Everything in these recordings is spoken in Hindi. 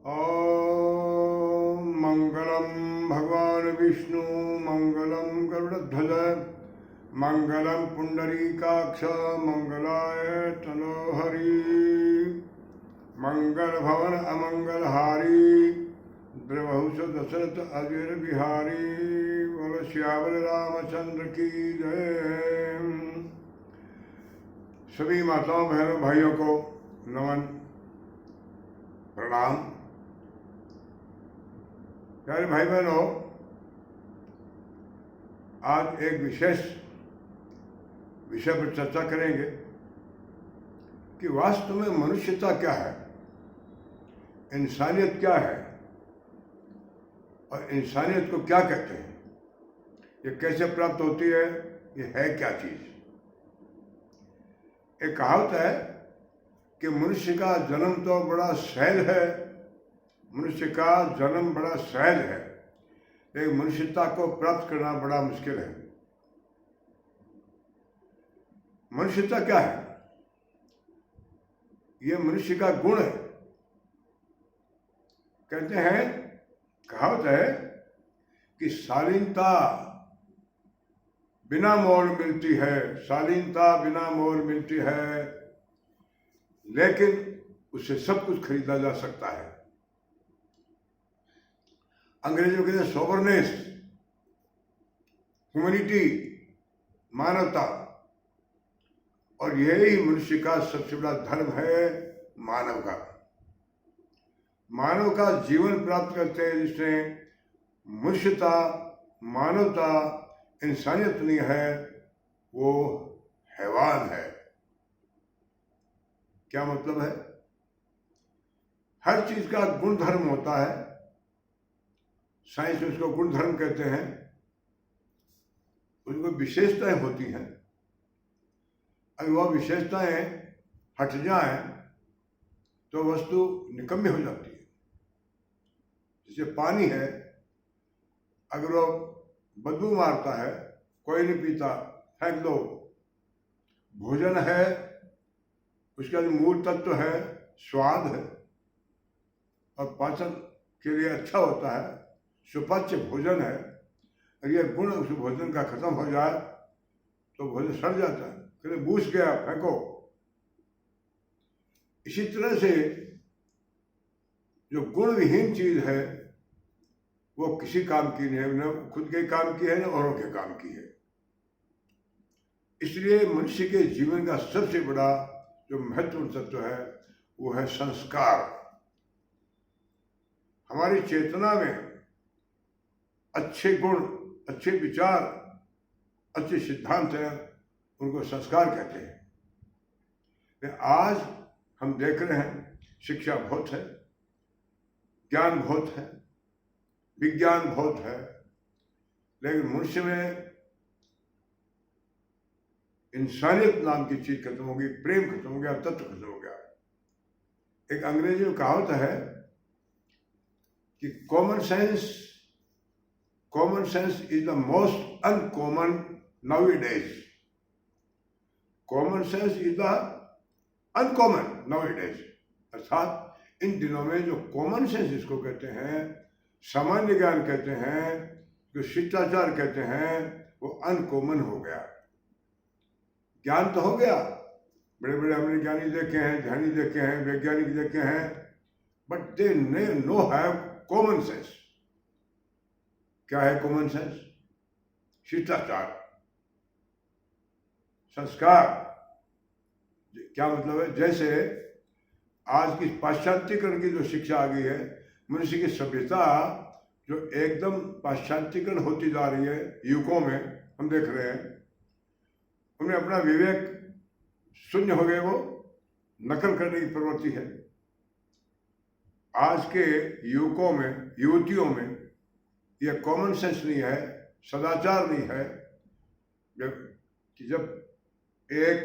ॐ मंगलम भगवान विष्णु मंगलम गरुड़ध्वज मंगलम पुंडरीकाक्ष मंगलाय तनोहरि मंगल भवन अमंगलहारी द्रवहुष दशरथ अजर बिहारी बोल श्यावल रामचंद्र की जय। सभी माताओं बहनों भाइयों को नमन प्रणाम। प्यारे भाई बहनों, आज एक विशेष विषय पर चर्चा करेंगे कि वास्तव में मनुष्यता क्या है, इंसानियत क्या है और इंसानियत को क्या कहते हैं, ये कैसे प्राप्त होती है, ये है क्या चीज। एक कहावत है कि मनुष्य का जन्म तो बड़ा सहल है, मनुष्य का जन्म बड़ा सहल है, लेकिन मनुष्यता को प्राप्त करना बड़ा मुश्किल है। मनुष्यता क्या है? ये मनुष्य का गुण है। कहते हैं, कहावत है कि शालीनता बिना मोल मिलती है, शालीनता बिना मोल मिलती है, लेकिन उससे सब कुछ खरीदा जा सकता है। अंग्रेजों के लिए सोबरनेस, ह्यूमैनिटी, मानवता, और यही मनुष्य का सबसे बड़ा धर्म है। मानव का जीवन प्राप्त करते हैं जिसने मनुष्यता, मानवता, इंसानियत नहीं है, वो हैवान है। क्या मतलब है? हर चीज का गुण धर्म होता है, साइंस में उसको गुण धर्म कहते हैं, उनको विशेषताएं होती हैं। अगर वह विशेषताएं हट जाएं तो वस्तु निकम्मी हो जाती है। जैसे पानी है, अगर वो बदबू मारता है, कोई नहीं पीता, फेंक दो। भोजन है, उसका जो मूल तत्व है स्वाद है और पाचन के लिए अच्छा होता है, सुपाच्य भोजन है। और यह गुण उस भोजन का खत्म हो जाए तो भोजन सड़ जाता है, कहते बूझ गया, फेंको। इसी तरह से जो गुण विहीन चीज है वो किसी काम की नहीं है, न खुद के काम की है न औरों के काम की है। इसलिए मनुष्य के जीवन का सबसे बड़ा जो महत्वपूर्ण तत्व है वो है संस्कार। हमारी चेतना में अच्छे गुण, अच्छे विचार, अच्छे सिद्धांत हैं, उनको संस्कार कहते हैं। आज हम देख रहे हैं शिक्षा बहुत है, ज्ञान बहुत है, विज्ञान बहुत है, लेकिन मनुष्य में इंसानियत नाम की चीज खत्म हो गई, प्रेम खत्म हो गया, तत्व खत्म हो गया। एक अंग्रेजी में कहावत है कि common sense is the most uncommon nowadays. Common sense is the uncommon nowadays, अर्थात इन दिनों में जो कॉमन सेंस इसको कहते हैं, सामान्य ज्ञान कहते हैं, जो शिष्टाचार कहते हैं, वो अनकॉमन हो गया। ज्ञान तो हो गया, बड़े बड़े हमने ज्ञानी देखे हैं, ध्यानी देखे हैं, वैज्ञानिक देखे हैं, but they know have common sense. क्या है कॉमन सेंस? शिष्टाचार, संस्कार। क्या मतलब है? जैसे आज की पाश्चात्यकरण की जो शिक्षा आ गई है, मनुष्य की सभ्यता जो एकदम पाश्चात्यकरण होती जा रही है, युगों में हम देख रहे हैं, उनमें अपना विवेक शून्य हो गए, वो नकल करने की प्रवृत्ति है। आज के युवकों में, युवतियों में यह कॉमन सेंस नहीं है, सदाचार नहीं है। जब एक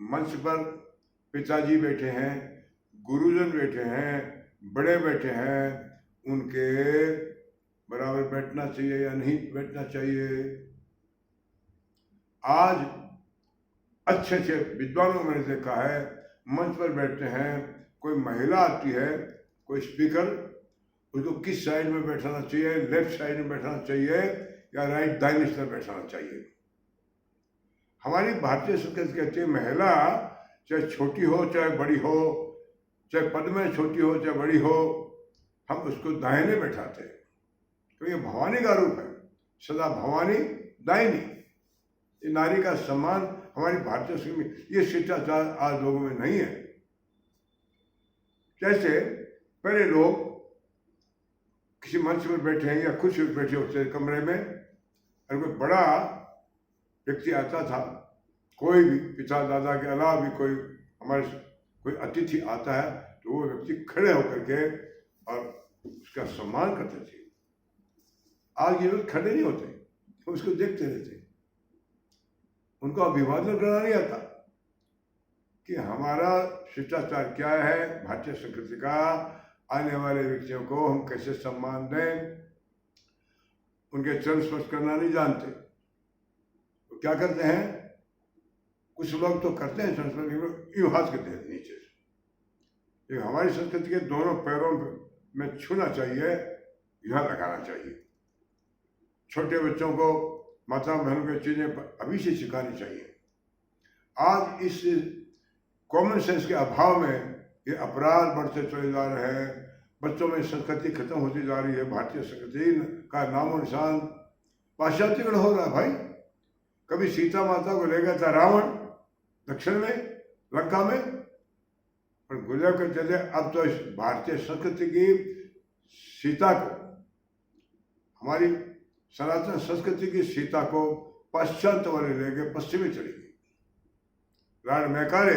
मंच पर पिताजी बैठे हैं, गुरुजन बैठे हैं, बड़े बैठे हैं, उनके बराबर बैठना चाहिए या नहीं बैठना चाहिए। आज अच्छे अच्छे विद्वानों मैंने देखा है, मंच पर बैठते हैं, कोई महिला आती है, कोई स्पीकर, उसको किस साइड में बैठाना चाहिए, लेफ्ट साइड में बैठाना चाहिए या राइट दाहिने तरफ बैठाना चाहिए। हमारी भारतीय संस्कृति कहती है महिला चाहे छोटी हो चाहे बड़ी हो, चाहे पद में छोटी हो चाहे बड़ी हो, हम उसको दाहिने बैठाते हैं। तो ये भवानी का रूप है, सदा भवानी दाहिनी। ये नारी का सम्मान हमारी भारतीय संस्कृति में, ये शिष्टाचार आज लोगों में नहीं है। जैसे पहले लोग किसी मंच पर बैठे हैं या कुछ बैठे होते हैं कमरे में, और कोई बड़ा व्यक्ति आता था, कोई भी पिता दादा के अलावा भी कोई हमारे कोई अतिथि आता है तो वो व्यक्ति खड़े होकर के और उसका सम्मान करते थे। आज ये लोग खड़े नहीं होते, उसको देखते रहते, उनको अभिवादन करना नहीं आता कि हमारा शिष्टाचार क्या है, भारतीय संस्कृति का आने वाले व्यक्तियों को हम कैसे सम्मान दें, उनके चरण स्पर्श करना नहीं जानते। तो क्या करते हैं, कुछ लोग तो करते हैं चरण स्पर्श, यूं हाथ करते हैं नीचे से। ये हमारी संस्कृति के दोनों पैरों में छूना चाहिए, यहाँ लगाना चाहिए। छोटे बच्चों को माता बहनों की चीजें अभी से सिखानी चाहिए। आज इस कॉमन सेंस के अभाव में ये अपराध बढ़ते चले जा रहे हैं, बच्चों में संस्कृति खत्म होती जा रही है। भारतीय संस्कृति का नामो निशान पाश्चात्यकरण हो रहा है भाई। कभी सीता माता को ले गया था रावण दक्षिण में लंका में, पर गुजर कर चले। अब तो इस भारतीय संस्कृति की सीता को, हमारी सनातन संस्कृति की सीता को पाश्चात्य वाले ले गए, पश्चिमी चली गई। लॉर्ड मैकाले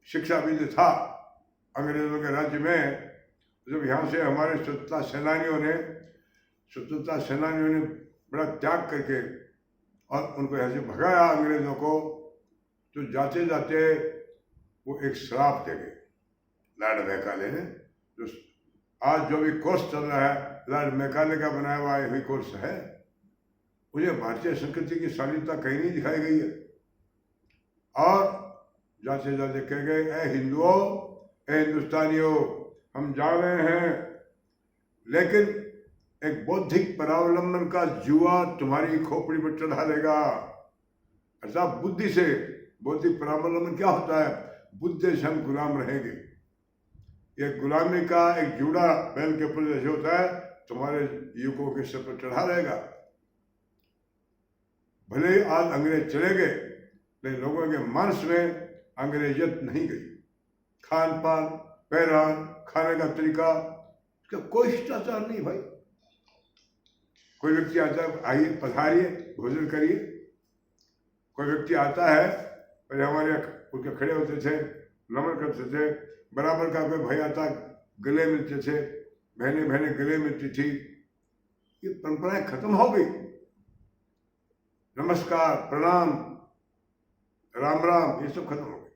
शिक्षाविद था अंग्रेजों के राज्य में। जब यहाँ से हमारे स्वतंत्रता सेनानियों ने बड़ा त्याग करके और उनको यहाँ से भगाया अंग्रेजों को, तो जाते जाते वो एक श्राप दे गए लॉर्ड मैकाले ने। जो आज जो भी कोर्स चल रहा है लॉर्ड मैकाले का बनाया हुआ यही कोर्स है। मुझे भारतीय संस्कृति की शालीनता कहीं नहीं दिखाई गई है। और जाते जाते कह गए, ए हिंदुओं, ए हिंदुस्तानियों, हम जा रहे हैं, लेकिन एक बौद्धिक परावलंबन का जुआ तुम्हारी खोपड़ी पर चढ़ा देगा। अर्थात बुद्धि से, बौद्धिक परावलंबन क्या होता है, बुद्धि से हम गुलाम रहेंगे। ये गुलामी का एक जूड़ा बैल के ऊपर जैसे होता है, तुम्हारे युवकों के सर पर चढ़ा रहेगा। भले ही आज अंग्रेज चले गए, लेकिन लोगों के मानस में अंग्रेजियत नहीं गई। खान पान, पहनान, खाने का तरीका, इसका कोई शिष्टाचार नहीं भाई। कोई व्यक्ति आता है, आइए पधारिए, भोजन करिए। कोई व्यक्ति आता है, पहले हमारे उनके खड़े होते थे, नमन करते थे, बराबर का कोई भाई आता गले मिलते थे, बहनें गले मिलती थी। ये परंपराएं खत्म हो गई। नमस्कार, प्रणाम, राम राम, ये सब खत्म हो गए।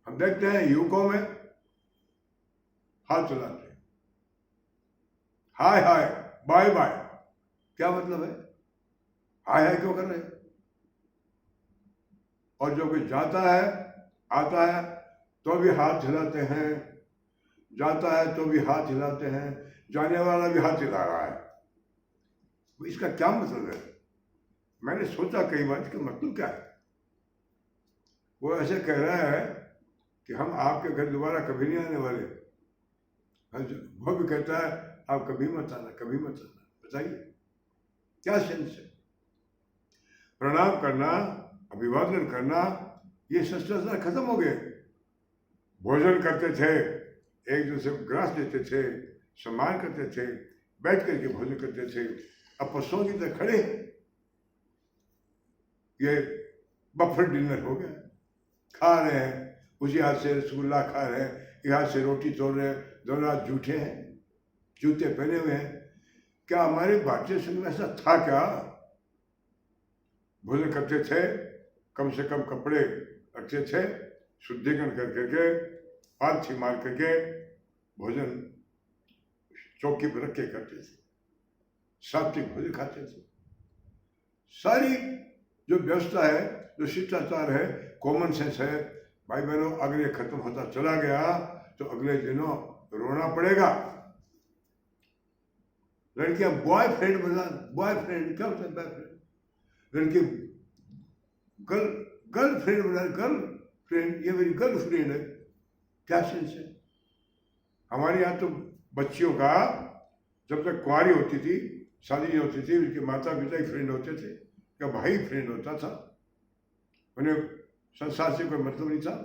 हम देखते हैं युवकों में हाथ चलाते हैं, हाय हाय, बाय बाय। क्या मतलब है, हाय हाय क्यों कर रहे हैं? और जो कोई जाता है, आता है तो भी हाथ हिलाते हैं, जाता है तो भी हाथ हिलाते हैं, जाने वाला भी हाथ हिला रहा है। इसका क्या मतलब है? मैंने सोचा कई बार इसका मतलब क्या है। वो ऐसे कह रहा है कि हम आपके घर दोबारा कभी नहीं आने वाले। वो भी कहता है आप कभी मत आना, कभी मत आना। बताइए क्या सेंस है? प्रणाम करना, अभिवादन करना, ये शिष्टाचार खत्म हो गए। भोजन करते थे, एक दूसरे को ग्रास देते थे, सम्मान करते थे, बैठ करके भोजन करते थे। अब पशुओं की तरह खड़े, ये बफर डिनर हो गया। खा रहे हैं, उसी हाथ से रसगुल्ला खा रहे हैं, एक हाथ से रोटी तोड़ रहे हैं, दोनों हाथ जूठे हैं, जूते पहने हुए हैं। क्या हमारे भारतीय संघ में ऐसा था क्या? भोजन करते थे, कम से कम कपड़े रखते थे, शुद्धिकरण कर करके, पालथी मार करके भोजन चौकी पर रख के करते थे, सात्विक भोजन खाते थे। सारी जो व्यवस्था है, जो शिष्टाचार है, कॉमन सेंस है, भाई बहनों, अगर ये खत्म होता चला गया तो अगले दिनों रोना पड़ेगा। लड़कियां बॉयफ्रेंड बना, बॉयफ्रेंड क्या होता है बॉयफ्रेंड, लड़की गर्लफ्रेंड बना, गर्लफ्रेंड, ये मेरी गर्लफ्रेंड है, क्या सेंस है। हमारे यहाँ तो बच्चियों का जब तक कुंवारी होती थी, शादी नहीं होती थी, उनके माता पिता ही फ्रेंड होते थे, या भाई फ्रेंड होता था, उन्हें संसार से कोई मतलब नहीं था,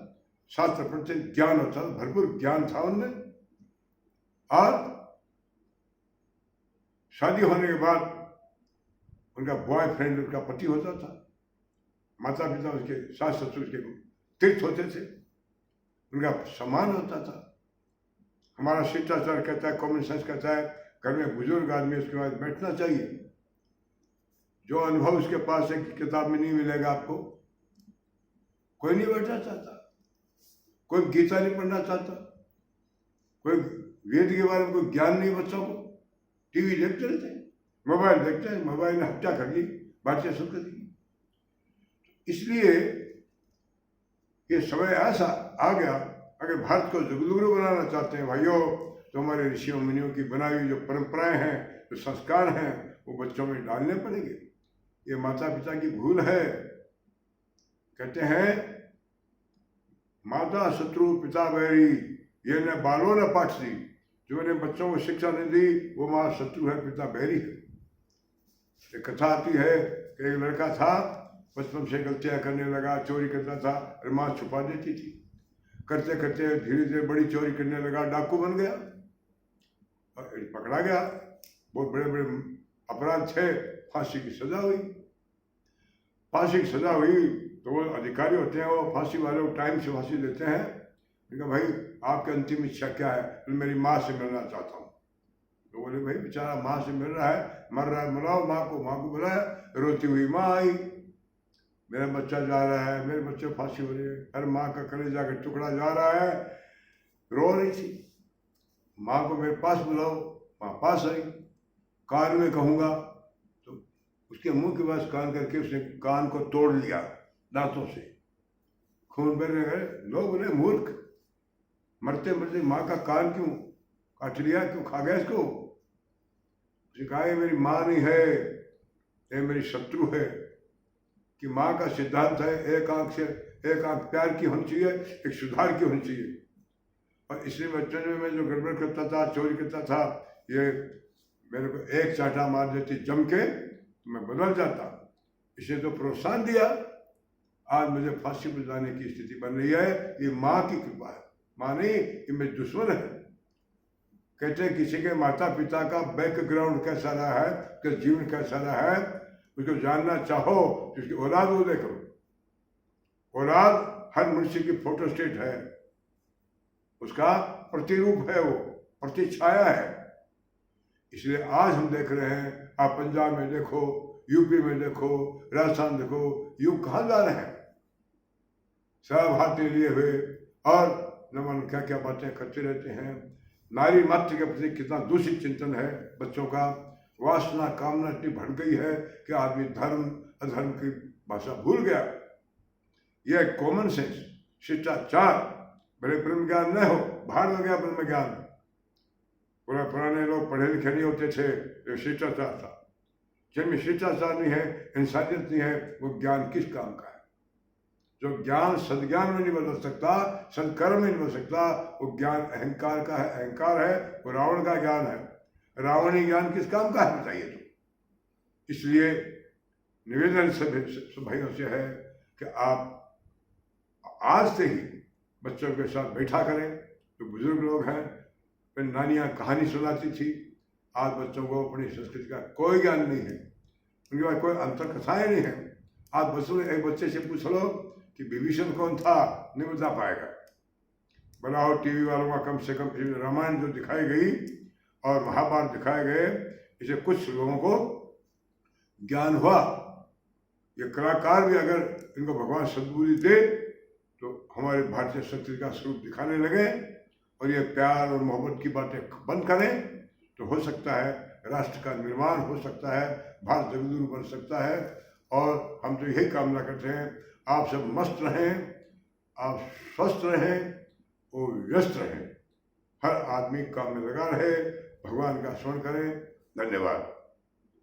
शास्त्र पढ़ते ज्ञान होता था, भरपूर ज्ञान था उनमें। और शादी होने के बाद उनका बॉयफ्रेंड उनका पति होता था, माता पिता उसके सास ससुर के तीर्थ होते थे, उनका सम्मान होता था। हमारा शिष्टाचार कहता है, कॉमन सेंस कहता है, घर में बुजुर्ग आदमी उसके बाद बैठना चाहिए। जो अनुभव उसके पास है कि किताब में नहीं मिलेगा आपको, कोई नहीं बैठना चाहता, कोई गीता नहीं पढ़ना चाहता, कोई वेद के बारे में कोई ज्ञान नहीं बच्चों को, टीवी देखते रहते हैं, मोबाइल देखते हैं, मोबाइल ने हत्या कर ली भारतीय संस्कृति की। इसलिए ये समय ऐसा आ गया, अगर भारत को जगदगुरु बनाना चाहते हैं भाइयों, तो हमारे ऋषियों मुनियों की बनाई हुई जो परंपराएं हैं, जो संस्कार हैं, वो बच्चों में डालने पड़ेंगे। ये माता पिता की भूल है। कहते हैं माता शत्रु पिता बैरी, ये न बालों न पाठ दी, जो मैंने बच्चों को शिक्षा नहीं दी वो माँ शत्रु है, पिता बैरी है। एक कथा आती है कि एक लड़का था, बचपन से गलतियां करने लगा, चोरी करता था और माँ छुपा देती थी, करते करते धीरे धीरे बड़ी चोरी करने लगा, डाकू बन गया और पकड़ा गया। बहुत बड़े बड़े अपराध थे, फांसी की सजा हुई। फांसी की सजा हुई तो वो अधिकारी होते हैं, वो फांसी वाले को टाइम से फांसी देते हैं। उनका भाई आपकी अंतिम इच्छा क्या है? तो मेरी माँ से मिलना चाहता हूँ। तो बोले भाई बेचारा माँ से मिल रहा है, मर रहा है, मनाओ माँ को। माँ को बुलाया, रोती हुई माँ आई, मेरा बच्चा जा रहा है, मेरे बच्चे फांसी हो रही है, हर माँ का कलेजा का टुकड़ा जा रहा है, रो रही थी। माँ को मेरे पास बुलाओ। माँ पास आई, कान में कहूँगा तो उसके मुंह के पास कान करके उसने कान को तोड़ लिया दांतों से, खून बहने गए। लोग बोले मूर्ख, मरते मरते माँ का कान क्यों काट लिया, क्यों खा गया इसको? उसने कहा ये मेरी माँ नहीं है, ये मेरी शत्रु है। कि माँ का सिद्धांत है एक आंख प्यार की होनी चाहिए, एक सुधार की होनी चाहिए। और इसलिए बच्चों में मैं जो गड़बड़ करता था, चोरी करता था, ये मेरे को एक चाटा मार देती जम के तो मैं बदल जाता। इसे तो प्रोत्साहन दिया, आज मुझे फांसी पर जाने की स्थिति बन रही है। ये माँ की कृपा है, माँ नहीं, ये मेरे दुश्मन है। कहते हैं किसी के माता पिता का बैकग्राउंड कैसा रहा है, उसका जीवन कैसा रहा है, उसको जानना चाहो तो उसकी औलाद वो देखो। औलाद हर मनुष्य की फोटोस्टेट है, उसका प्रतिरूप है, वो प्रतिछाया है। इसलिए आज हम देख रहे हैं, आप पंजाब में देखो, यूपी में देखो, राजस्थान देखो, युग कहाँ जा रहे हैं, सब हाथी लिए हुए और न मालूम क्या क्या बातें करते रहते हैं। नारी मात्र के प्रति कितना दूषित चिंतन है बच्चों का। वासना कामना इतनी बढ़ गई है कि आदमी धर्म अधर्म की भाषा भूल गया। यह कॉमन सेंस, शिष्टाचार, बड़े ब्रह्म ज्ञान न हो, बाहर हो गया ब्रह्म ज्ञान। पुराने लोग पढ़े लिखे नहीं होते थे, ये शिष्टाचार था। जिनमें शिष्टाचार नहीं है, इंसानियत नहीं है, वो ज्ञान किस काम का है? जो ज्ञान सदज्ञान में नहीं बदल सकता, सदकर्म में नहीं बदल सकता, वो ज्ञान अहंकार का है, अहंकार है, वो रावण का ज्ञान है। रावणी ज्ञान किस काम का है बताइए तो? इसलिए निवेदन सब भाइयों से है कि आप आज से ही बच्चों के साथ बैठा करें। जो बुजुर्ग लोग हैं, फिर नानियाँ कहानी सुनाती थी, आज बच्चों को अपनी संस्कृति का कोई ज्ञान नहीं है, उनके पास कोई अंतर कथाएँ नहीं है। आप बच्चों ने एक बच्चे से पूछ लो कि विभीषण कौन था, नहीं बता पाएगा। बनाओ टीवी वालों का कम से कम रामायण जो दिखाई गई और महाभारत दिखाए गए, इसे कुछ लोगों को ज्ञान हुआ। ये कलाकार भी अगर इनको भगवान सद्बुद्धि दे तो हमारे भारतीय संस्कृति का स्वरूप दिखाने लगे और ये प्यार और मोहब्बत की बातें बंद करें, तो हो सकता है राष्ट्र का निर्माण हो सकता है, भारत जगदगुरु बन सकता है। और हम तो यही कामना करते हैं, आप सब मस्त रहें, आप स्वस्थ रहें और व्यस्त रहें। हर आदमी काम में लगा रहे, भगवान का स्मरण करें। धन्यवाद।